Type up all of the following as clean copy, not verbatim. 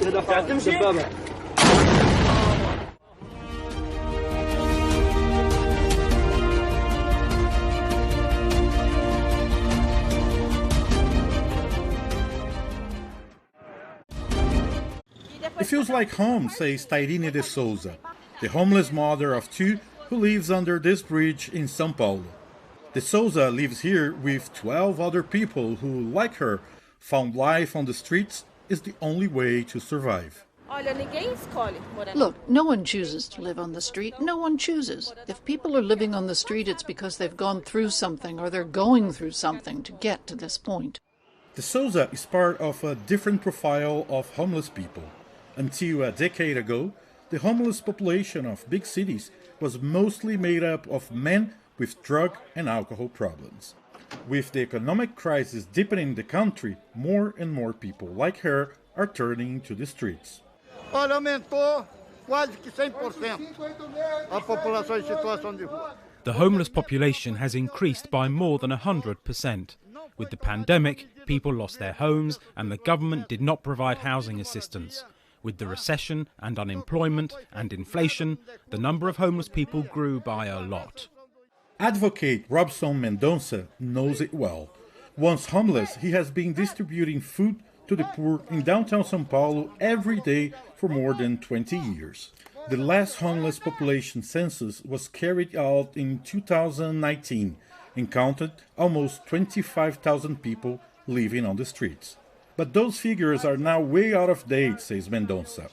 It feels like home, says Tairine de Souza, the homeless mother of two who lives under this bridge in Sao Paulo. De Souza lives here with 12 other people who, like her, found life on the streets is the only way to survive. Look, no one chooses to live on the street. No one chooses. If people are living on the street, it's because they've gone through something or they're going through something to get to this point. De Souza is part of a different profile of homeless people. Until a decade ago, the homeless population of big cities was mostly made up of men with drug and alcohol problems. With the economic crisis deepening the country, more and more people like her are turning to the streets. Aumentou quase que 100% a população em situação de rua. The homeless population has increased by more than 100%. With the pandemic, people lost their homes and the government did not provide housing assistance. With the recession and unemployment and inflation, the number of homeless people grew by a lot. Advocate Robson Mendonça knows it well. Once homeless, he has been distributing food to the poor in downtown Sao Paulo every day for more than 20 years. The last homeless population census was carried out in 2019 and counted almost 25,000 people living on the streets. But those figures are now way out of date, says Mendonça.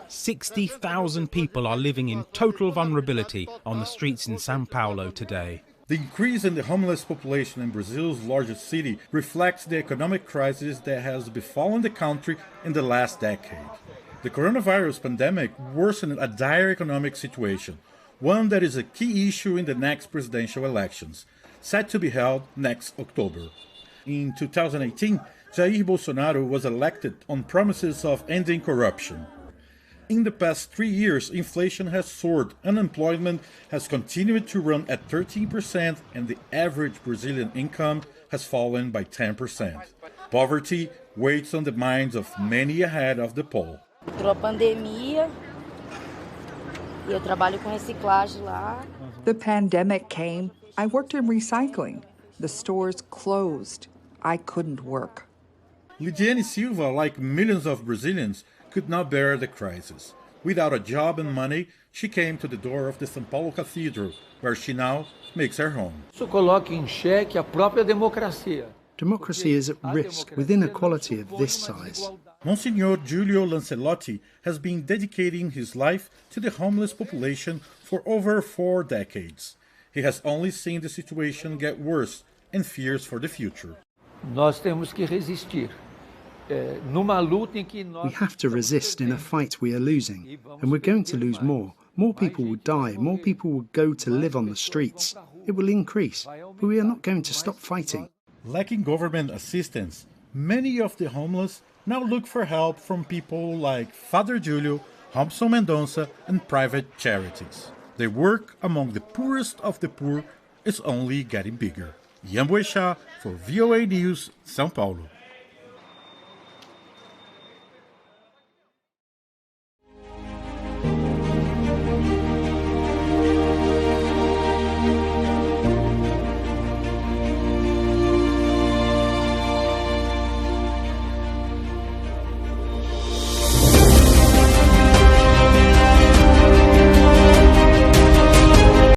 60,000 people are living in total vulnerability on the streets in Sao Paulo today. The increase in the homeless population in Brazil's largest city reflects the economic crisis that has befallen the country in the last decade. The coronavirus pandemic worsened a dire economic situation, one that is a key issue in the next presidential elections, set to be held next October. In 2018, Jair Bolsonaro was elected on promises of ending corruption. In the past 3 years, inflation has soared, unemployment has continued to run at 13%, and the average Brazilian income has fallen by 10%. Poverty weighs on the minds of many ahead of the poll. The pandemic came. I worked in recycling. The stores closed. I couldn't work. Lidiane Silva, like millions of Brazilians, could not bear the crisis. Without a job and money, she came to the door of the Sao Paulo Cathedral, where she now makes her home. Isso coloca em xeque a própria democracia. Democracy is at risk with inequality of this size. Monsignor Giulio Lancelotti has been dedicating his life to the homeless population for over 4 decades. He has only seen the situation get worse and fears for the future. Nós temos que resistir. We have to resist in a fight we are losing, and we're going to lose more. More people will die, more people will go to live on the streets. It will increase, but we are not going to stop fighting. Lacking government assistance, many of the homeless now look for help from people like Father Julio, Robson Mendonça, and private charities. Their work among the poorest of the poor is only getting bigger. Yan Boechat for VOA News, Sao Paulo.